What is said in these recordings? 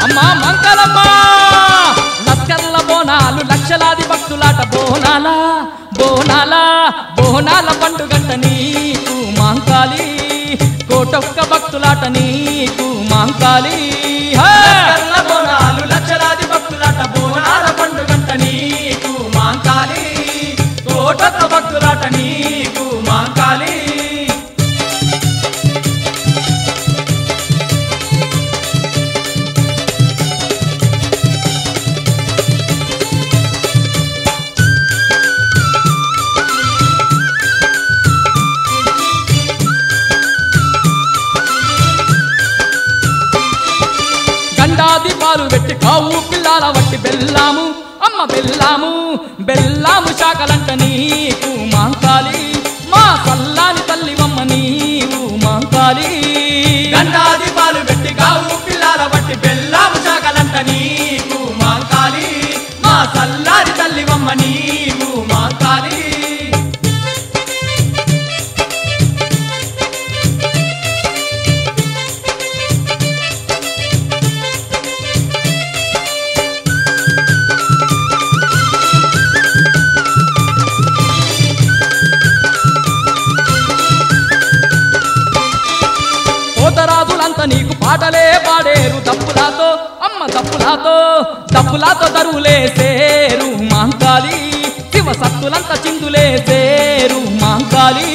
అమ్మా మంగళమ్మ లస్కర్ల బోనాలు లక్షలాది భక్తులాట బోనాల బోనాల బోనాల పండుగంట నీకు మాంకాళి కోటొక్క భక్తులాట నీకు మాంకాళి లస్కర్ల బోనాలు లక్షలాది భక్తులాట బోనాల పండుగంట నీకు మాంకాళి కోటొక్క భక్తులాట నీకు మాంకాళి దీపాలు పెట్టి కావు పిల్లాల వట్టి బెల్లాము అమ్మ బెల్లాము బెల్లాము శాఖలంట నీకు మాంకాళి మా సల్లాని తల్లివమ్మ నీవు మాంకాళి గండా దీపాలు పెట్టి కావు పిల్లాల వట్టి బెల్లాము శాఖలంట నీకు మాంకాళి మా సల్లాని తల్లివమ్మ నీవు మాంకాళి పోతరాజులంతా నీకు పాటలే పాడేరు దప్పులాతో అమ్మ దప్పులాతో దప్పులాతో దరువులేసేరు మాంకాళి శివ సత్తులంతా చిందులేసేరు మాంకాళి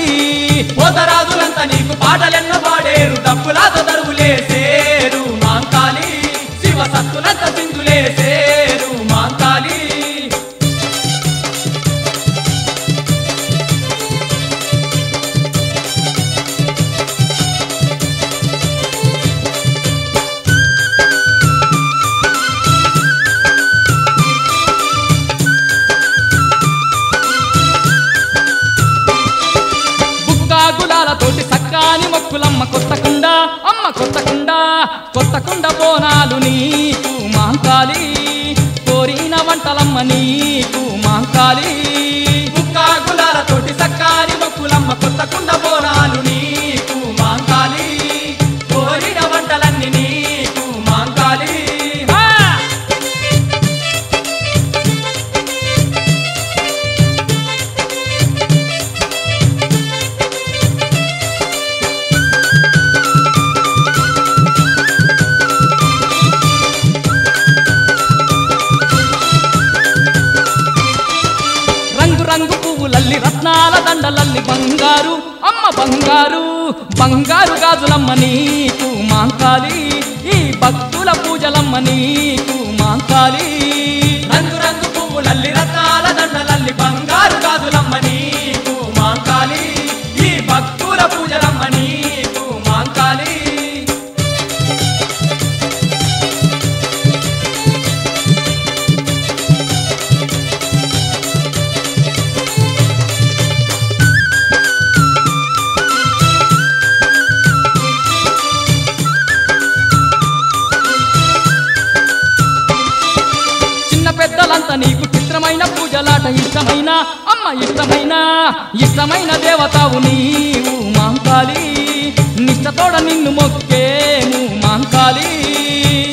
పోతరాజులంతా నీకు పాటలెన్నో పాడేరు దప్పులాతో దరువులేసేరు మాంకాళి శివ సత్తులంతా చిందులేసేరు మాంకాళి గులాలతోటి సక్కాని మొక్కులమ్మ కొత్తకుండ అమ్మ కొత్తకుండ కొత్తకుండ బోనాలు నీకు మాంకాళి కోరిన వంటలమ్మ నీకు మాంకాళి గులాలతోటి సక్కాని మొక్కులమ్మ కొత్తకుండ బోనాలు నీకు మాంకాళి కోరిన వంటలన్నీ నీకు మాంకాళి రంగు పువ్వులల్లి రత్నాల దండలల్లి బంగారు అమ్మ బంగారు బంగారు గాజులమ్మ నీకు మాంకాళి ఈ భక్తుల పూజలమ్మ నీకు మాంకాళి రంగు రంగు పువ్వులల్లి రత్నాల దండలల్లి బంగారు గాజులమ్మ నీకు మాంకాళి ఈ భక్తుల పూజలమ్మ నీకు మాంకాళి పెద్దలంతా నీకు చిత్రమైన పూజలాట ఇష్టమైన అమ్మ ఇష్టమైన ఇష్టమైన దేవతావు నీవు మాంకాళి నిష్టతోడ నిన్ను మొక్కేము మాంకాళి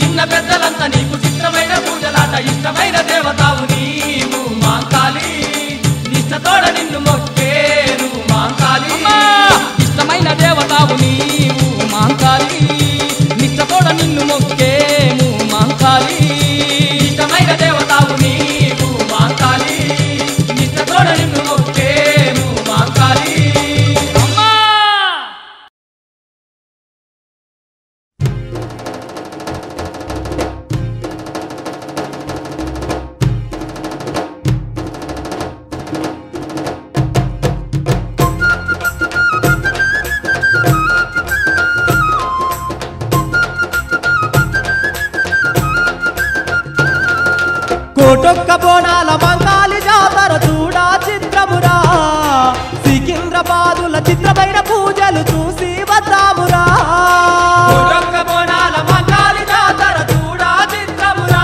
చిన్న పెద్దలంతా నీకు చిత్రమైన పూజలాట ఇష్టమైన దేవతావు నీవు మాంకాళి నిష్టతోడ నిన్ను మొక్కేము మాంకాళి ఇష్టమైన దేవతావు నీవు మాంకాళి నిష్టతోడ నిన్ను మొక్కేము మాంకాళి ఇష్టమైన దేవతావు నీవు మాంకాళి నిష్టతోడ నిన్ను మొక్కేము మాంకాళి అమ్మా కోటొక్క బోనాల మంగాలి జాతర చూడా చిత్రమురా సికింద్రాబాదుల చిత్రమైన పూజలు చూసి వద్దామురా కోటొక్క బోనాల మంగాలి జాతర చూడా చిత్రమురా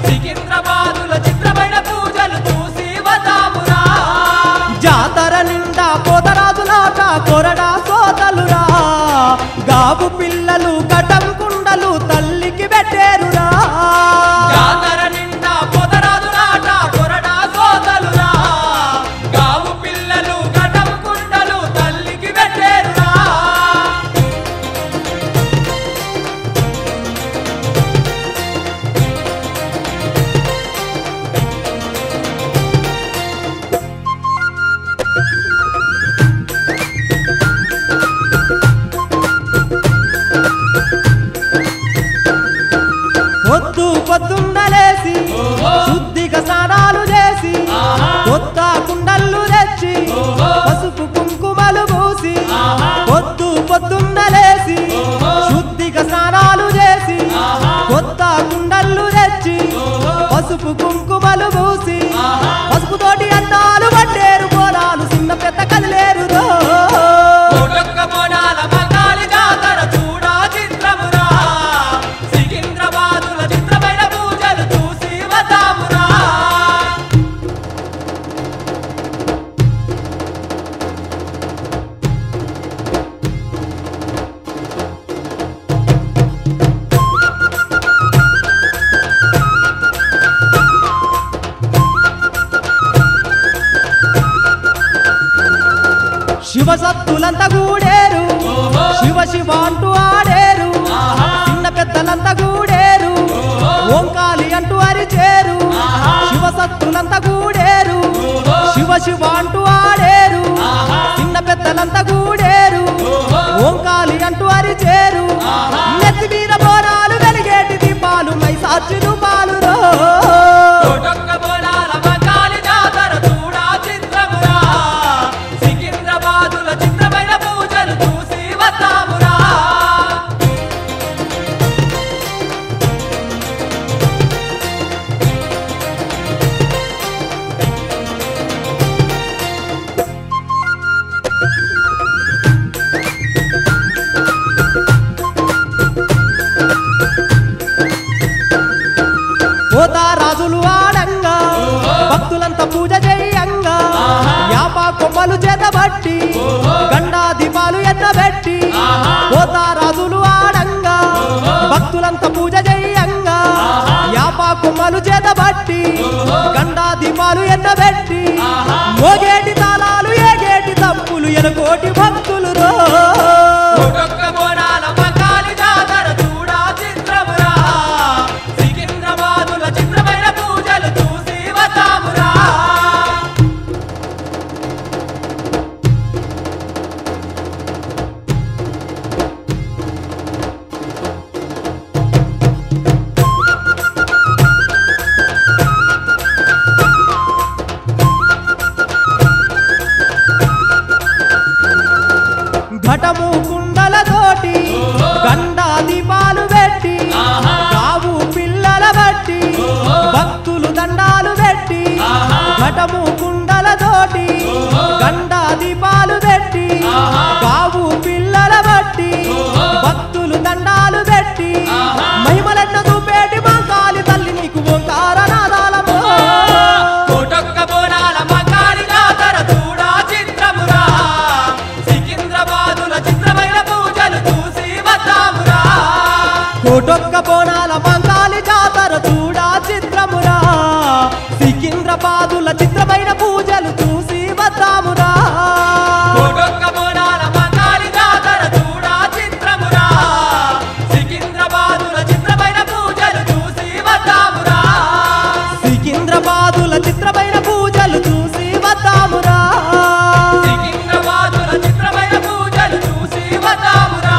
సికింద్రాబాదుల చిత్రమైన పూజలు చూసి వద్దామురా జాతర నిండా పోతరాజులాట కొరడా సోతలురా గాబు పిల్లలు కటం కుండలు తల్లికి పెట్టేరు భక్తులంతా గూడేరు శివ శివ అంటూ ఆడేరు చిన్న పెద్దలంతా గూడేరు ఓంకాలి అంటూ అరిచేరు శివ సత్తులంతా గూడేరు శివ శివ అంటూ ఆడేరు చిన్న పెద్దలంతా గూడేరు ఓంకాలి అంటూ అరిచేరు నెత్తి మీద బోనాలు వెలిగేటి దీపాలు మైసాచులు పాలురో కోటొక్క బోనాల మంకాలి జాతర చూడా చిత్రమురా సికింద్రాబాదుల చిత్రమైన పూజలు చూసి వద్దామురా పోతారాజులు ఆడంగా భక్తులంతా పూజ చేయంగా యాపా కొమ్మలు చేతబట్టి గండా దీపాలు ఎన్నబెట్టి పోతారాజులు ఆడంగా భక్తులంతా పూజ చేయంగా యాపా కొమ్మలు చేతబట్టి గండా దీపాలు ఎన్నబెట్టి మోగేటి తాళాలు ఏగేటి తప్పులు ఎనకోటి భక్తులు రో కోటొక్క బోనాల మంకాలి జాతర చూడా చిత్రమురా సికింద్రాబాదుల చిత్రమైన పూజలు చూసి వద్దామురా ఘటము కుండలతోటి గండా దీపాలు పెట్టి కావు పిల్లల బట్టి భక్తులు దండాలు పెట్టి ఘటము కుండలతోటి గండా దీపాలు పెట్టి కావు పిల్లల బట్టి భక్తులు దండాలు పెట్టి మహిమలెన్న చూపేటి మంకాలి తల్లి నీకు ఓంకార నాదాలమో కోటొక్క బోనాల మంకాలి జాతర చూడా చిత్రమురా సికింద్రాబాదుల చిత్రమైన పూజలు చూసి వద్దామురా కోటొక్క బోనాల మంకాలి జాతర చూడా చిత్రమురా సికింద్రాబాదుల చిత్రమైన పూజలు చూసి వద్దామురా కోటొక్క బోనాల మంకాలి జాతర చూడా చిత్రమురా సికింద్రాబాదుల చిత్రమైన పూజలు చూసి వద్దామురా సికింద్రాబాదుల చిత్రమైన పూజలు చూసి వద్దామురా సికింద్రాబాదుల చిత్రమైన పూజలు చూసి వద్దామురా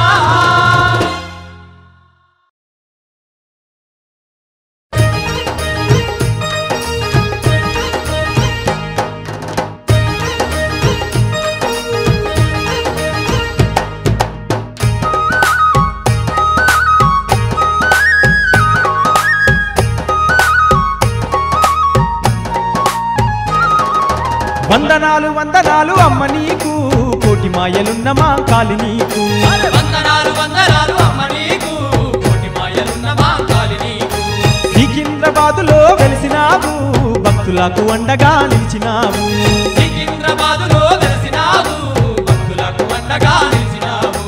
వందనాలు వందనాలు అమ్మ నీకు కోటి మాయలున్న మా కాలి నీకు వందనాలు వందనాలు అమ్మ నీకు కోటి మాయలున్న మా కాలి నీకు సికింద్రాబాదులో వెలిసినావు భక్తులకు అండగా నిలిచినావు సికింద్రాబాదులో వెలిసినావు భక్తులకు అండగా నిలిచినావు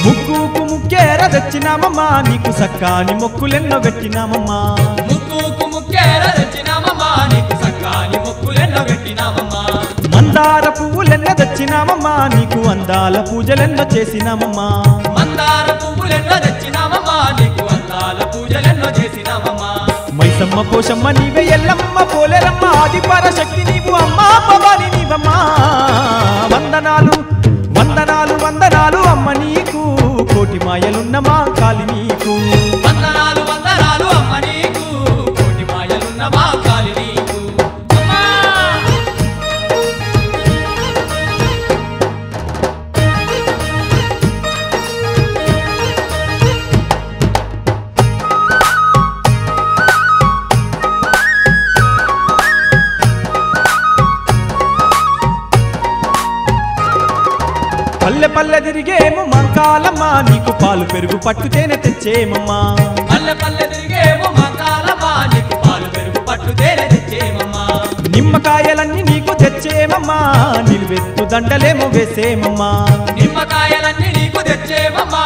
ముక్కుకు ముక్కేర తెచ్చినామమ్మా నీకు సక్కాని మొక్కులెన్నో పెట్టినామమ్మా ముక్కుకు ముక్కేర తెచ్చినామమ్మా నీకు సక్కాని మొక్కులెన్నో పెట్టినామమ్మా మందార పువ్వులెన్నో తెచ్చినామమ్మా నీకు అందాల పూజలెన్నో చేసినామమ్మా మందార పువ్వులెన్నో తెచ్చినామమ్మా నీకు అందాల పూజలెన్నో చేసినామమ్మా మైసమ్మ పోషమ్మ నీవే ఎల్లమ్మ పోలేరమ్మ ఆది పరశక్తి నీవు అమ్మా భవాని నీవమ్మా వందనాలు వందనాలు వందనాలు అమ్మ నీకు కోటి మాయలున్న మా కాలి నీకు వందనాలు వందనాలు అమ్మ నీకు కోటి మాయలున్న మా కాలి నీకు అమ్మా పల్లె పల్లె తిరిగేము మంకాలమ్మ నీకు పాలు పెరుగు పట్టుతేనే తెచ్చేమమ్మా పల్లె పల్లె తిరిగేమో మంకాలమ్మా నీకు పాలు పెరుగు పట్టు తేనె తెచ్చేమమ్మా నిమ్మకాయలన్నీ నీకు తెచ్చేమమ్మా నిలువెత్తు దండలేమో వేసేమమ్మా నిమ్మకాయలన్నీ నీకు తెచ్చేమమ్మా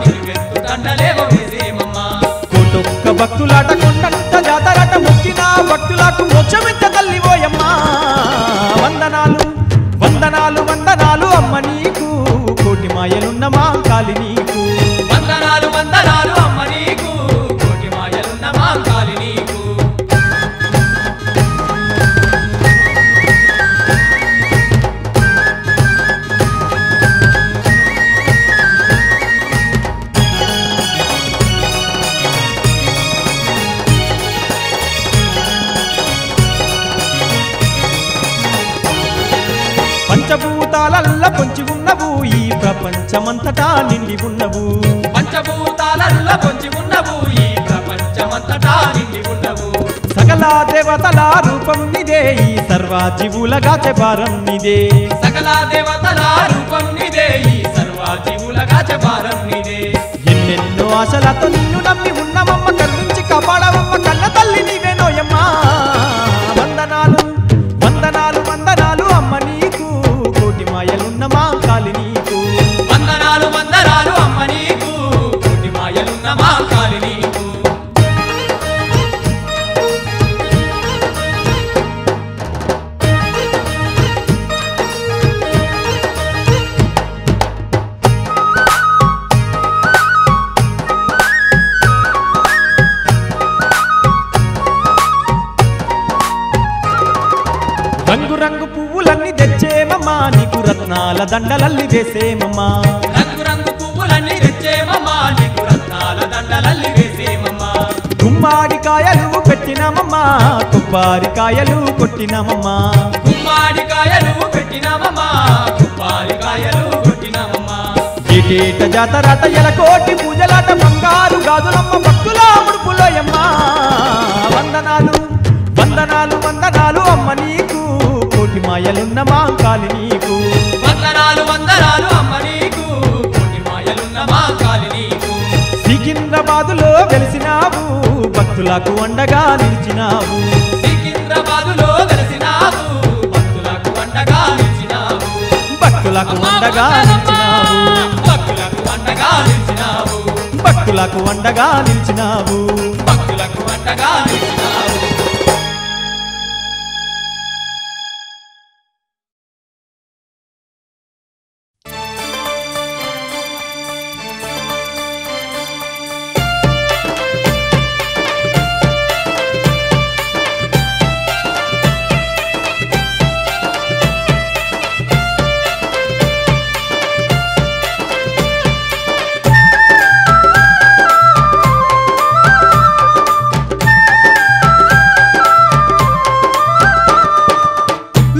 నిలువెత్తు దండలేమో వేసేమమ్మా కోటొక్క భక్తులాట కొండంత జాతరాట మొక్కిన భక్తులకు మోక్షమిచ్చ తల్లివోయమ్మా వందనాలు వందనాలు వందనాలు అమ్మ నీకు కోటి మాయలున్న మా కాలి నీకు వందనాలు వందనాలు అమ్మ నీకు కోటి మాయలున్న మా కాలి నీకు పంచభూతాలల్ల పొంచి ఉన్నవు ఈ ప్రపంచమంతటా నిండి ఉన్నవు పంచభూతాలల్ల పొంచి ఉన్నవు ఈ ప్రపంచమంతటా నిండి ఉన్నవు సకల దేవతల రూపం నిదే ఈ సర్వజీవులగాచే భారం నిదే సకల దేవతల రూపం నిదే ఈ సర్వజీవులగాచే భారం నిదే ఎన్నెన్నో ఆశలతో నిన్ను నమ్మి ఉన్నమమ్మ కరుణించి కాపాడవమ్మ కన్న తల్లి నీవేనోయమ్మా వందనాలు వందనాలు వందనాలు అమ్మ నీకు కోటి మాయలున్న మా కాలి నీకు వందనాలు వందనాలు అమ్మ నీకు కోటి మాయలున్న మా కాలి నీకు రంగు రంగు పువ్వులన్నీ తెచ్చేమమ్మా నీకు రత్నాల దండలల్లి వేసేమమ్మా రంగు రంగు పువ్వులన్నీ తెచ్చేమమ్మా నీకు రత్నాల దండలల్లి వేసేమమ్మా గుమ్మాడికాయలు పెట్టినామమ్మా కొబ్బరికాయలు కొట్టినామమ్మా గుమ్మాడికాయలు పెట్టినామమ్మా కొబ్బరికాయలు కొట్టినామమ్మా ఏటేట జాతరాట ఎలకోటి పూజలాట బంగారు గాజులమ్మ భక్తుల ముడుపులోయమ్మా వందనాలు వందనాలు వందనాలు అమ్మ నీకు కోటి మాయలున్న మా కాలి నీకు వందనాలు వందనాలు అమ్మ నీకు కోటి మాయలున్న మా కాలి నీకు సికింద్రాబాదులో వెలిసినావు భక్తులకు అండగా నిలిచినావు సికింద్రాబాదులో వెలసినావు భక్తులకు అండగా నిలిచినావు భక్తులకు అండగా నిలిచినావు భక్తులకు అండగా నిలిచినావు భక్తులకు అండగా నిలిచినావు భక్తులకు అండగా నిలిచినావు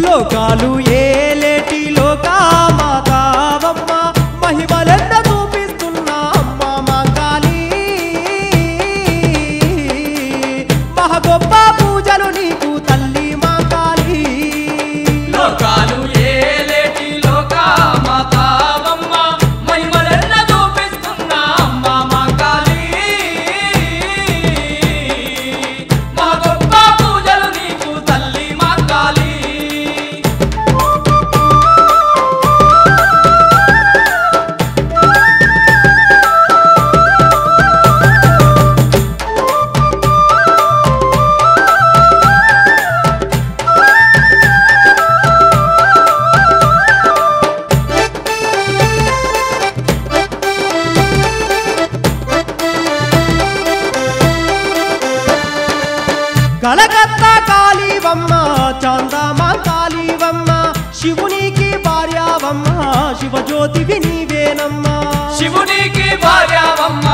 లోకాలు ఏలేటి లోకామాతావమ్మ మహిమలెన్న చూపిస్తున్నా అమ్మ మా కాళీ మహా గొప్ప పూజలు నీకు తల్లి మా కాళీ లోకాలు ఏలేటి లోకామాతావమ్మ మహిమలెన్న చూపిస్తున్నా అమ్మ మా కాళీ మా గొప్ప పూజలు నీకు తల్లి మా కాళీ కలకత్తా కాళీవమ్మ చాందామా కాళీవమ్మ శివునికి భార్యావమ్మ శివజ్యోతివి నీవేనమ్మా శివునికి భార్యావమ్మ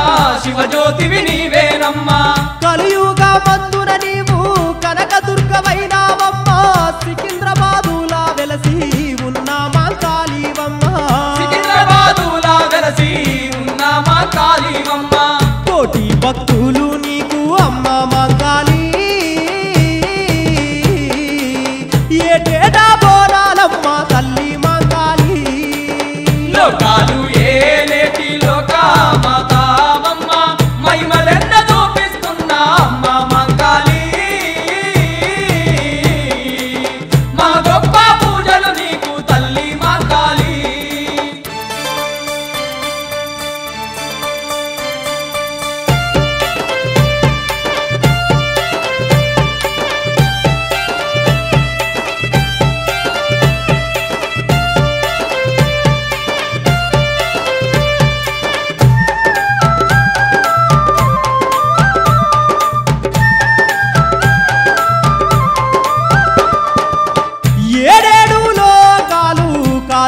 శివజ్యోతివి నీవేనమ్మా కలియుగ మందున నీవు కనకదుర్గమైనావమ్మ సికింద్రాబాదులా వెలసి ఉన్నా మా కాళీవమ్మ సికింద్రాబాదులా వెలసి ఉన్న మా కాళీవమ్మ కోటి భక్తులు నీకు అమ్మ మా కాళీ ఏటేటా బోనాలమ్మ తల్లి మా కాళీ లోకాలు ఏలేటి లోకామాతావమ్మ మహిమలెన్న చూపిస్తున్నా అమ్మ మా కాళీ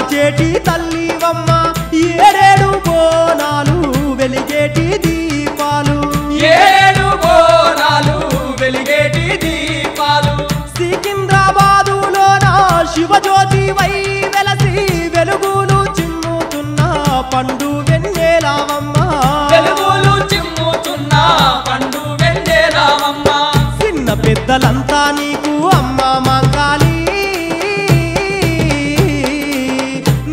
కాల్చేటి తల్లివమ్మ ఏడేడు బోనాలు వెలిగేటి దీపాలు ఏడు బోనాలు వెలిగేటి దీపాలు సికింద్రాబాదులోన శివజ్యోతి వై వెలసి వెలుగులు చిమ్ముతున్న పండు వెన్నెలవమ్మ వెలుగులు చిమ్ముతున్న పండు వెన్నెలవమ్మ చిన్న పెద్దలంతా నీకు అమ్మ మంకాలి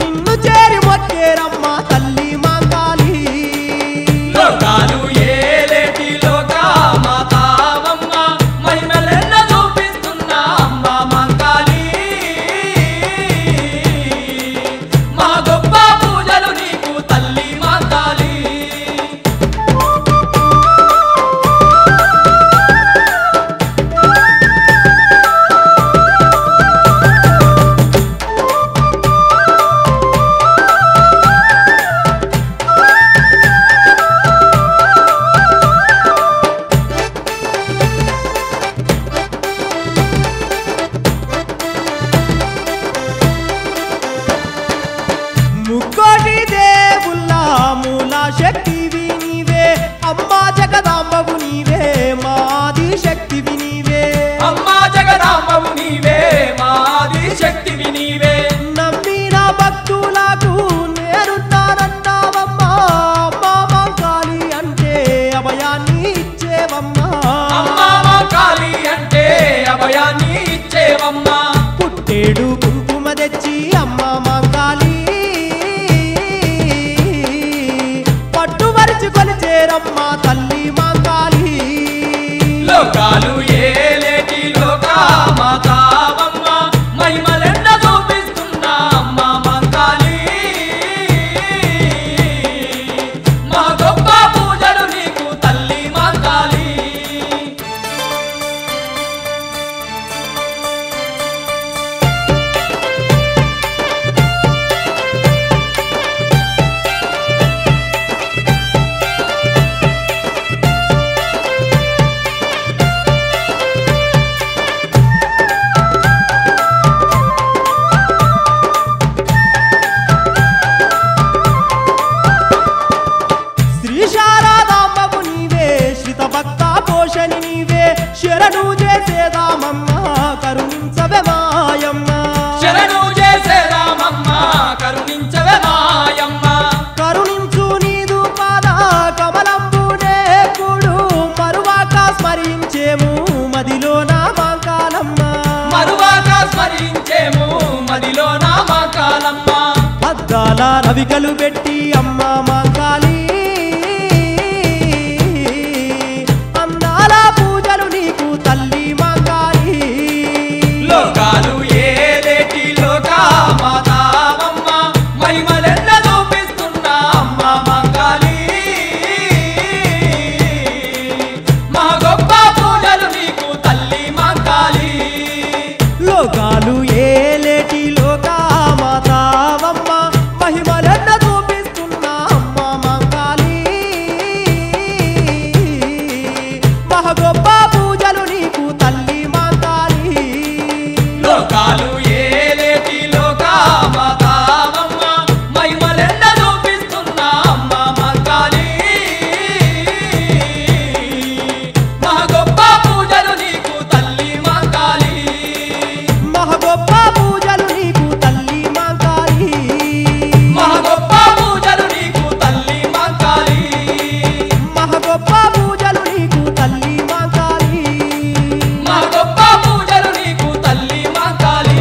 నిన్ను చేరి మొక్కేరమ్మ తల్లి మంకాలి లోకాలు ఏలేటి లోకా మాతావమ్మ మహిమలెన్న చూపిస్తున్న అమ్మ మంకాలి మా గొప్ప పూజలు నీకు తల్లి మంకాలి ముక్కోటి దేవుళ్ళ మూల శక్తివి నీవే అమ్మా జగదాంబవు నీవే మాది శక్తివి నీవే అమ్మా జగదాంబవు నీవే మాది శక్తివి నీవే నమ్మిన భక్తులకు నేరున్నారన్నావమ్మా అమ్మా మంకాలి అంటే అభయాన్ని ఇచ్చేవమ్మా అమ్మా మంకాలి అంటే అభయాన్ని ఇచ్చేవమ్మా పుట్టేడు కుంకుమ తెచ్చి అమ్మా మంకాలి పట్టువరిచి కొలిచేరమ్మా తల్లి మంకాలి లోకాలు ఏలేటి లోకా మాతావమ్మ మహిమలెన్న చూపిస్తున్న అమ్మ మంకాలి మా గొప్ప పూజలు నీకు తల్లి మంకాలి శ్రీ శారదాంబకు నీవే శ్రిత భక్త పోషణి నీవే శరణు చేసేదామమ్మ కరుణించవే మాయమ్మ శరణు చేసేరామమ్మ కరుణించవే మాయమ్మ కరుణించు నీదు పాద కమలంబునే కూడు మరువాక స్మరించేము మదిలో నా మాంకాలమ్మ మరువాక స్మరించేము మదిలో నా మాంకాలమ్మ అద్దాల రవికలు పెట్టి అమ్మ మాంకాలి అందాల పూజలు నీకు తల్లి మాంకాలి లోకాలు ఏలేటి లోకా మాతావమ్మ మహిమలెన్న చూపిస్తున్న అమ్మ మంకాలి మా గొప్ప పూజలు నీకు తల్లి మంకాలి లోకాలు ఏలేటి లోకా మాతావమ్మ మహిమలెన్న చూపిస్తున్న అమ్మ మంకాలి మహ గొప్ప పూజలు నీకు తల్లి మంకాలి లోకాలు ఏలేటి లోకా మాతావమ్మ మహిమలెన్న చూపిస్తున్న అమ్మ మంకాలి మా గొప్ప పూజలు నీకు తల్లి మంకాలి మహ గొప్ప పూజలు నీకు తల్లి మంకాలి మా గొప్ప పూజలు నీకు తల్లి మంకాలి మహ గొప్ప పూజలు నీకు తల్లి మంకాలి మా గొప్ప పూజలు నీకు తల్లి మంకాలి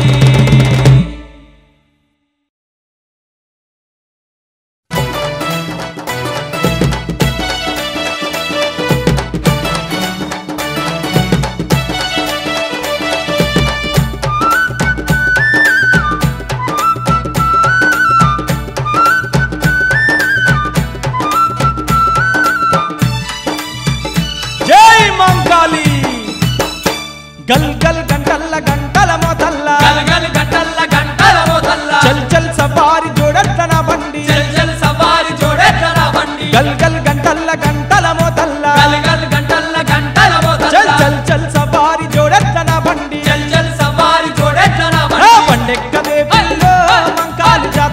జై మంకాలి గల్ గల్ గంటల్ల గంటల మొదల్ల గలగల గంటల్ల గంటల మోతల్ల చల్ చల్ సఫారీ జోడట్ల నా బండి చల్ చల్ సవారి జోడెట్ల నా బండి గల్ గల్ గంటల్ల గంటల మొదల్ల గలగల గంటల్ల గంటల మోతల్ల చల్ చల్ చల్ సఫారీ జోడట్ల నా బండి చల్ చల్ సవారి జోడెట్ల నా ఆ బండి బండెక్కదే పిల్లో మంకాలి జాతర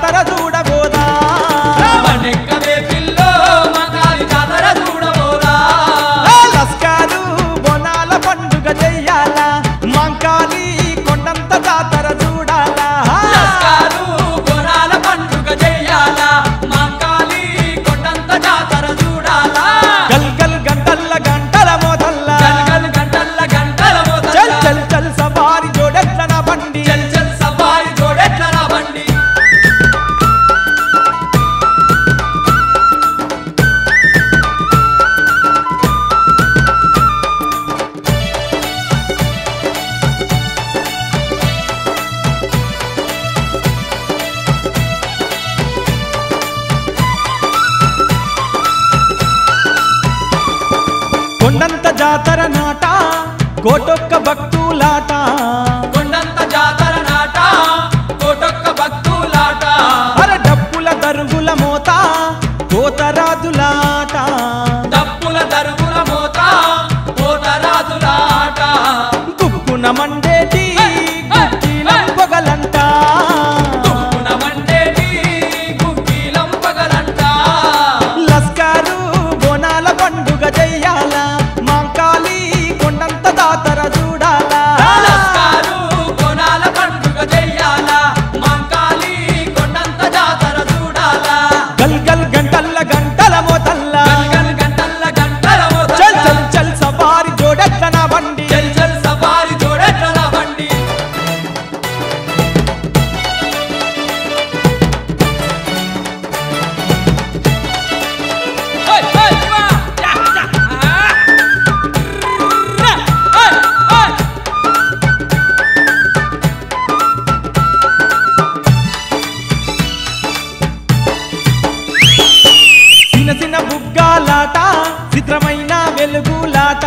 జాతర నాట కోటొక్క భక్తులాట కొండంత జాతర నాట కోటొక్క భక్తులాట అర డప్పుల దరుగుల మోత కోతరాజులాట డప్పుల దరుగుల మోత కోతరాజులాట గుప్పున మండేటి గుక్కిలం పొగలంట తుప్పున మండేటి గుగ్గిలం పగలంట లస్కారు బోనాల పండుగ చెయ్యాల మాంకాళి కొండంత దాతర చూడాలా లస్కారు కోనాల పండుగ చెయ్యాల మంకాళి కొండంత జాతర చూడాలా గల్ గల్ గంటల్ల గంటల మోతల్ల గల్గల్ గంటల్ల గంటల మోత చల్ చల్ చల్ సవారి జోడెట్ల నా బండి చల్ చల్ సవారి జోడెట్ల బండి ఓయ్ ఓయ్ శివా యా యా ఓయ్ ఓయ్ చిన్న చిన్న బుగ్గాలాట చిత్రమైన వెలుగులాట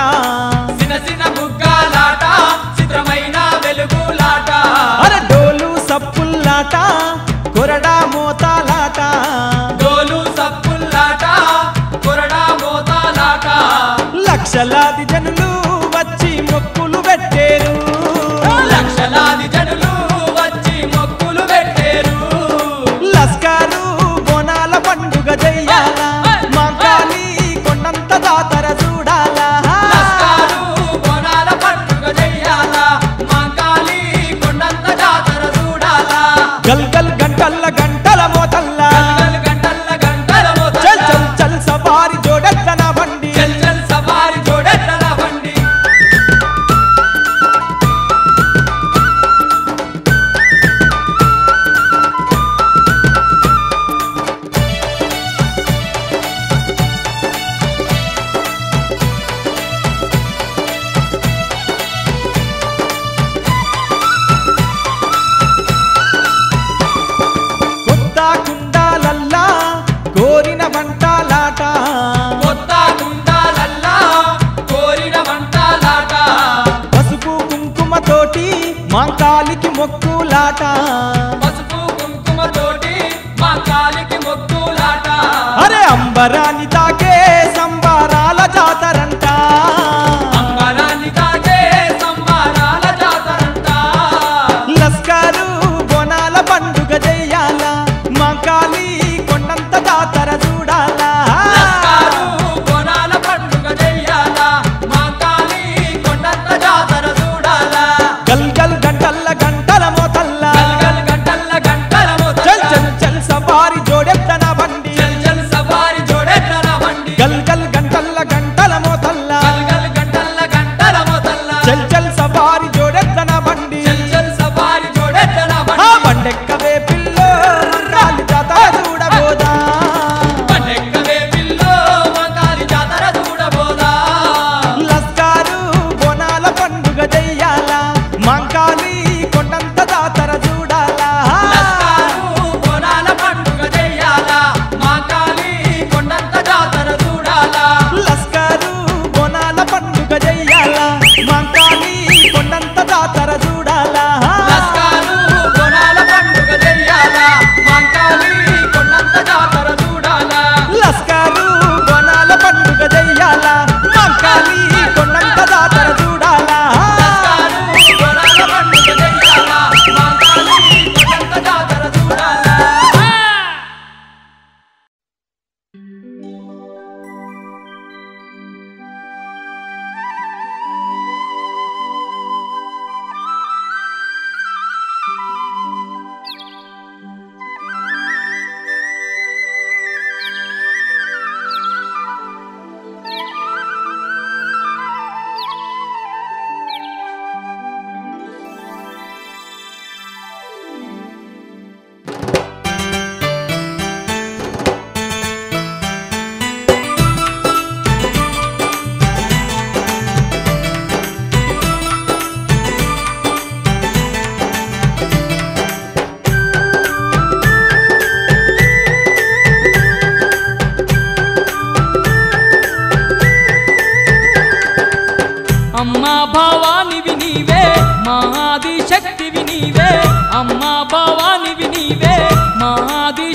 సిన సిన బుగ్గాలాట చిత్రమైన వెలుగులాట అర డోలు సప్పుల్లాట కొరడా మోతాలాట డోలు సప్పుల్లాట కొరడా మోతాలాట లక్షలాది జనులు వచ్చి మొక్కులు పెట్టేరు లక్షలాది జనులు వచ్చి మొక్కులు పెట్టేరు లస్కారు బోనాల పండుగ చెయ్యాల మాంకాళి కొండంత దాతర చూడాలా లస్కారు బోనాల పండుగ చెయ్యాల మంకాళి కొండంత జాతర చూడాలా గల్ గల్ గంటల్ల గంటల మోతల్ల గల్గల్ గంటల్ల గంటల మోత చల్ చల్ చల్ సవారి జోడెట్ల నా బండి చల్ చల్ సవారి జోడెట్ల బండి కొత్త కుండాలల్లా కోరిన వంటలాట కొత్త గుండాలల్లా కోరిన వంటలాట పసుపు కుంకుమ తోటి మాంకాలికి మొక్కులాట పసుపు కుంకుమ తోటి మా కాలికి మొక్కులాట అరే అంబరాన్ని తాకే సంబారాల జాతరంట అంబరాన్ని తాకే సంబారాల జాతరంట లస్కారు బోనాల పండుగ చెయ్యాల మాంకాళి కొండంత దాతర చూడాలా లస్కారు కోనాల పండుగ చెయ్యాల మా కాలి కొండంత జాతర చూడాలా గల్ గల్ గంటల్ల గంటల మోతల్ల గల్గల్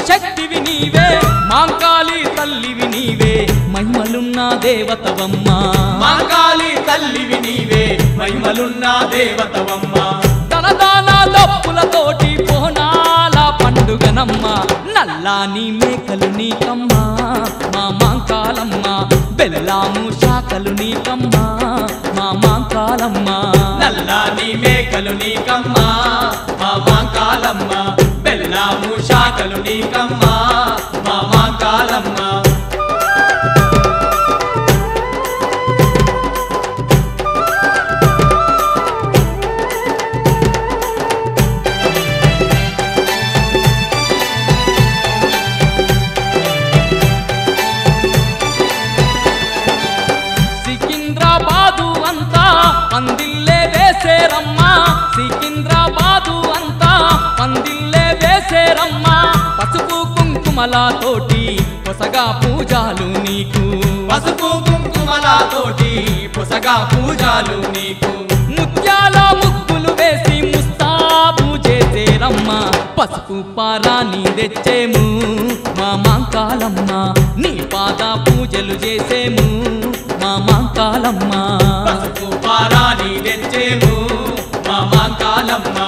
శక్తివి నీవే మాంకాళి తల్లివి నీవే మహిమలున్న దేవతవమ్మ మాంకాళి తల్లివి నీవే మహిమలున్న దేవతవమ్మ తనదాన దప్పులతోటి పోనాల పండుగనమ్మ నల్లాని మేకలు నీకమ్మ మా మాంకాలమ్మ బెల్లాము శాఖలు నీకమ్మ మా మాంకాలమ్మ నల్లాని మేకలు నీకమ్మ మా మాంకాలమ్మ బెల్లాము శాఖలు నీకమ్మ మా మాంకాలమ్మ సికింద్రాబాదు అంతా పందిల్లే వేసేరమ్మ సికింద్రాబాదు అంతా పందిల్లే వేసేరమ్మ పసుపు కుంకుమలతోటి పొసగా పూజలు నీకు పసుపు కుంకుమలతోటి పొసగా పూజలు నీకు ముత్యాల ముగ్గులు వేసి ముస్తాబు చేసేరమ్మ పసుపు పారాని తెచ్చేము మా మాంకాలమ్మ నీ పాద పూజలు చేసేము మా మాంకాలమ్మ పసుపు పారాని తెచ్చేము మా మాంకాలమ్మ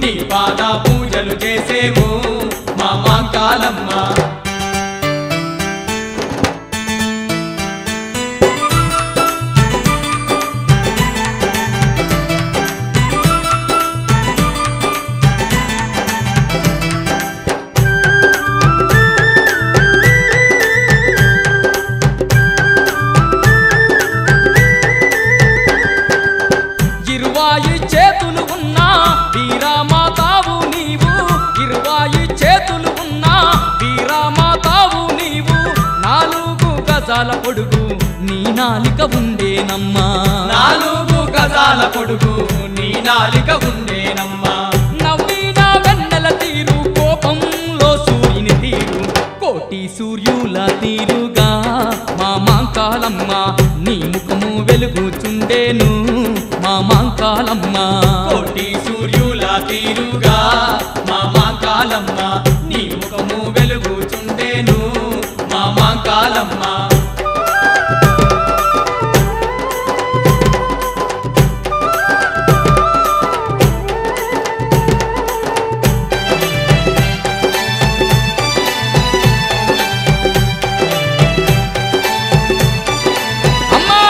నీ పాద పూజలు చేసేము మా మాంకాలమ్మ ఇరువాయి చేతులు ఉన్నా వీరామాతావు నీవు ఇరువాయి చేతులు ఉన్నా వీరామాతావు నీవు 4 గజాల పొడుగు నీ నాలిక ఉండేనమ్మా 4 గజాల పొడుగు నీ నాలిక ఉండేనమ్మా నవ్విన వెన్నెల తీరు కోపంలో సూర్యుని తీరు కోటి సూర్యుల తీరుగా మా మాంకాలమ్మ నీ ముఖము వెలుగుచుండేను మా మాంకాలమ్మ కోటి సూర్యుల తీరుగా మా మాంకాలమ్మ నీ ముఖము వెలుగుచుండేను మా మాంకాలమ్మ అమ్మా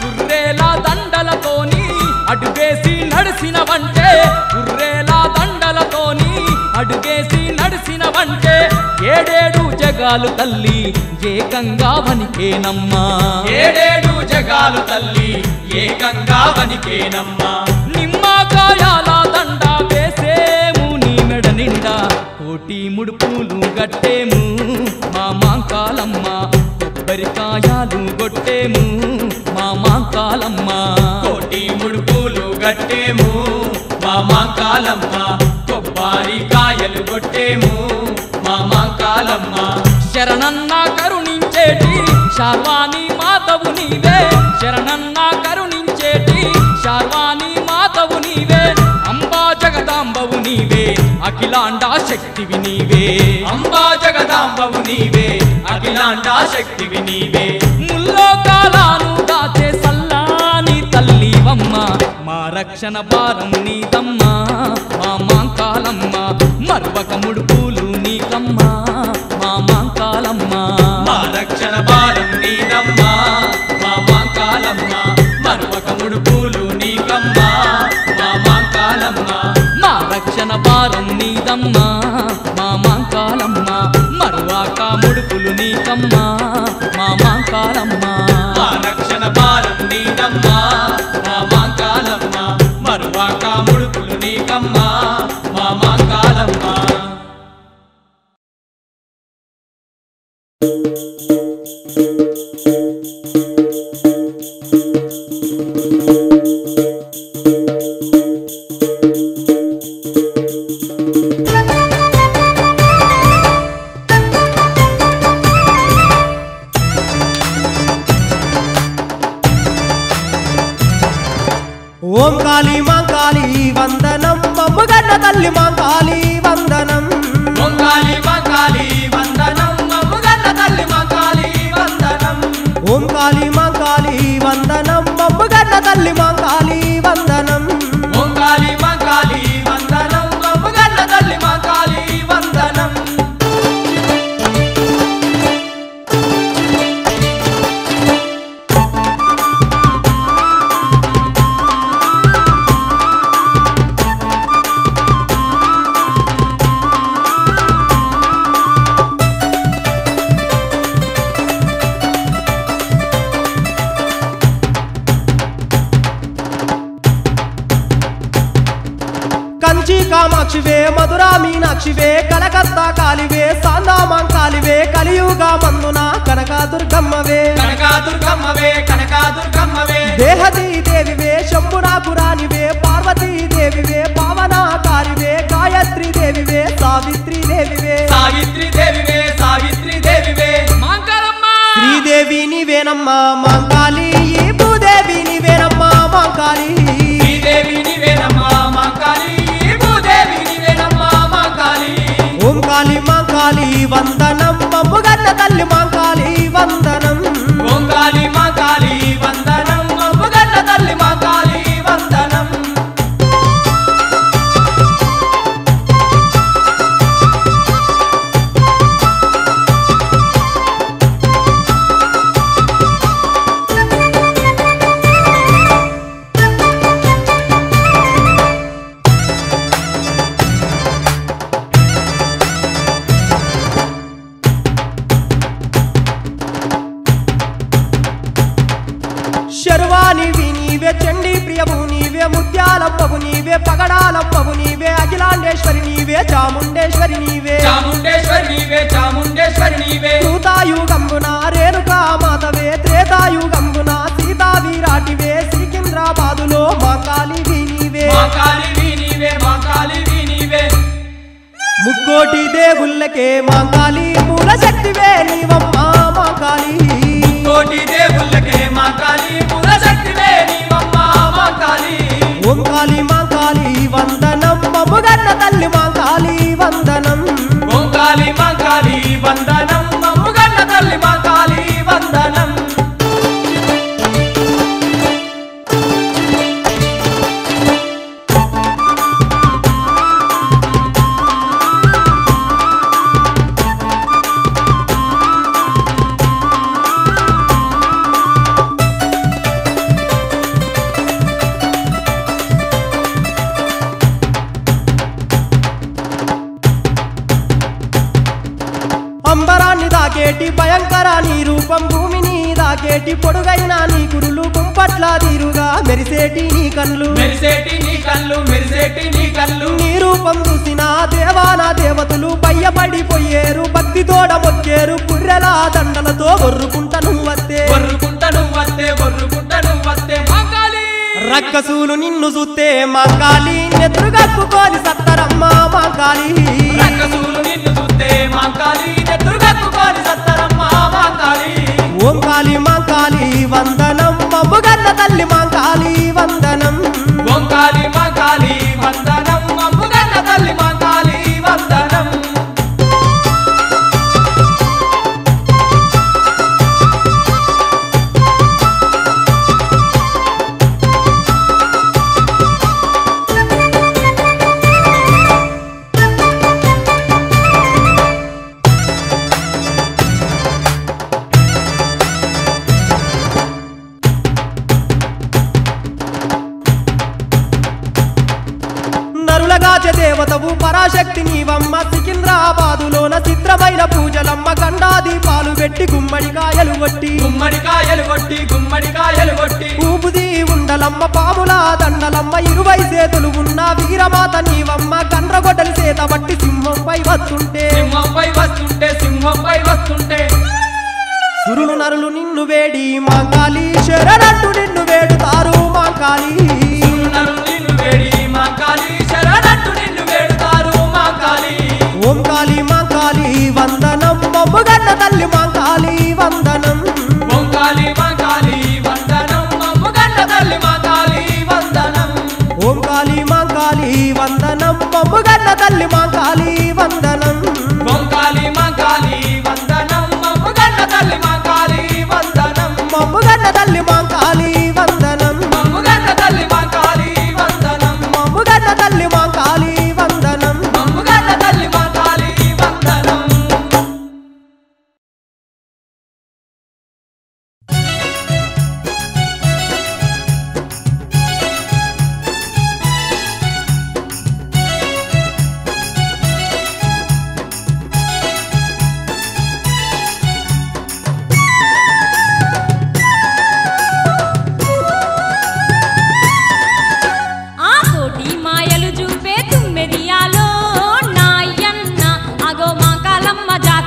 కుర్రేల దండలతోని అడుగేసి నడిసినవంటే కుర్రేల దండలతోని అడుగేసి నడిసినవంటే 7 జగాలు తల్లి ఏకంగా వనికేనమ్మా 7 జగాలు తల్లి ఏకంగా వనికేనమ్మా నిమ్మకాయాల దండ వేసేము నీ మెడ నిండా కోటి ముడుపులు గట్టేము మా మాంకాలమ్మ కొబ్బరికాయాలు గొట్టేము మా మాంకాలమ్మ కోటి ముడుపులు గట్టేము మా మాంకాలమ్మ కొబ్బరికాయలు కొట్టేము మా మాంకాలమ్మ శరణన్న కరుణించేటి శార్వాణి మాతవు నీవే శరణన్న కరుణించేటి శార్వాణి మాతవు నీవే అంబా జగదాంబవు నీవే అఖిలాండ శక్తివి నీవే అంబా జగదాంబవు నీవే అఖిలాండ శక్తివి నీవే ముల్లోకాలను దాచే సల్లాని తల్లివమ్మ మా రక్షణ భారం నీదమ్మ మా మాంకాలమ్మ మర్వక ముడుపులు నీకమ్మ మా మాంకాలమ్మ మా రక్షణ భారం నీదమ్మా మా మాంకాలమ్మ మర్వక ముడుపులు నీకమ్మ మా మాంకాలమ్మ మా రక్షణ భారం నీదమ్మ మా మాంకాలమ్మ మరువాక ముడుపులు నీకమ్మ మా మాంకాలమ్మ మా రక్షణ భారం నీదమ్మా మా మాంకాలమ్మ మరువాక ముడుపులు నీకమ్మ మా మాంకాలమ్మ ఓం కాళీ మాంకాళీ వందనం మమ్మగడ్డ తల్లి మాంకాళీ వందనం ఓంకాళి మంకాళి తల్లి మాంకాళి వందనం ఓం కాళీ మా కాళీ వందనం మమ్ముగన్న తల్లి మా కాళీ వందనం కంచి కామాక్షివే మధురా మీనాక్షివే కలకత్తా కాలివే సాందా మాంకాలివే కలియుగ మందున కనకాదుర్గమ్మవే కనకాదుర్గమ్మవే కనకాదుర్గమ్మవే దేహదీ దేవివే శంభునాపురానివే పార్వతీ దేవివే పావనాకారివే గాయత్రీ దేవివే సావిత్రీ దేవివే సావిత్రి దేవివే సావిత్రి దేవివే మాంకాలమ్మ శ్రీదేవి నీవేనమ్మా మాంకాళి ఈ భూదేవి నీవేనమ్మా మాంకాళి శ్రీదేవి నీవేనమ్మా మా కాళీ భూదేవి నీవేనమ్మా మా కాళీ ఓం కాళి మాంకాళి వందనం మమ్ముగన్న తల్లి మాంకాళి వందనం ఓం కాళీ మా కాళీ వందనం మమ్ముగన్న తల్లి మా కాళీ వందనం శర్వానివి నీవే చండీ ప్రియము నీవే ముత్యాలమ్మవు నీవే పగడాలమ్మవు నీవే అఖిలాండేశ్వరి నీవే చాముండేశ్వరి నీవే చాముండేశ్వరి నీవే చాముండేశ్వరి నీవే సూతాయుగంబున రేణుకా మాతవే త్రేతాయుగంబున సీతా వీరాటివే సికింద్రాబాదులో మాంకాళివి నీవే మా కాళీ నీవే మా కాళీ నీవే ముక్కోటి దేవుళ్ళకే మాంకాళి మూల శక్తివే నీవమ్మా మాంకాళి కోటి దేవుళ్ళకే మా కాళీ పూల శక్తివే నీవమ్మా మా కాళీ ఓం కాళి మాంకాళి వందనం మమ్ముగన్న తల్లి మాంకాళి వందనం ఓం కాళీ మా కాళీ వందనం మమ్ముగన్న తల్లి మా కాళీ వందనం అంబరాన్ని దాకేటి భయంకర నీ రూపం భూమిని దాకేటి పొడుగైన నీ కురులు కుంపట్ల తీరుగా మెరిసేటి నీ కళ్ళు మెరిసేటి నీ కళ్ళు మెరిసేటి నీ కళ్ళు నీ రూపం చూసిన దేవాన దేవతలు భయపడిపోయేరు భక్తితోడ మొక్కేరు పుర్రెల దండలతో ఒర్రుకుంట నువ్వత్తే ఒర్రుకుంట నువ్వత్తే ఒర్రుకుంట నువ్వత్తే మా కాళీ రక్కసులు నిన్ను చూస్తే మాంకాళి నెత్రుగక్కుకోని సత్తరమ్మ మాంకాళి రక్కసులు నిన్ను చూస్తే మా కాళీ నెత్తురుగక్కుకోని సత్తరమ్మ మా కాళీ ఓం కాళి మాంకాళి వందనం మమ్ముగన్న తల్లి మాంకాళి వందనం ఓం కాళీ మా కాళీ వందనం మమ్ముగన్న తల్లి మా కాళీ వందనం నరులగాచ దేవతవు పరాశక్తి నీవమ్మ సికింద్రాబాదులోన చిత్రమైన పూజలమ్మ గండాది పాలు పెట్టి గుమ్మడికాయలు కొట్టి గుమ్మడికాయలు కొట్టి గుమ్మడికాయలు కొట్టి ఊపుది ఉండలమ్మ పాముల దండలమ్మ 20 చేతులు ఉన్న వీరమాత నీవమ్మ గండ్రగొడ్డలి చేత బట్టి సింహంపై వస్తుంటే సింహంపై వస్తుంటే సింహంపై వస్తుంటే సురులు నరులు నిన్ను వేడి మాంకాళి శరణట్టు నిన్ను వేడుతారు మాంకాళి నరులు నిన్ను వేడి మా కాళీ శరణట్టు నిన్ను వేడుతారు మా కాళీ ఓం కాళి మాంకాళి వందనం మమ్ముగన్న తల్లి మాంకాళి వందనం ఓం కాళీ మా కాళీ వందనం మమ్ముగన్న తల్లి మా కాళీ వందనం ఓం కాళి మాంకాళి వందనం మమ్ముగన్న తల్లి మాంకాళి వందనం ఓం కాళీ మా కాళీ వందనం మమ్ముగన్న తల్లి మా కాళీ వందనం మమ్ముగన్న తల్లి మాంకాళి వందనం మమ్ముగన్న కాలమ్మ జాతర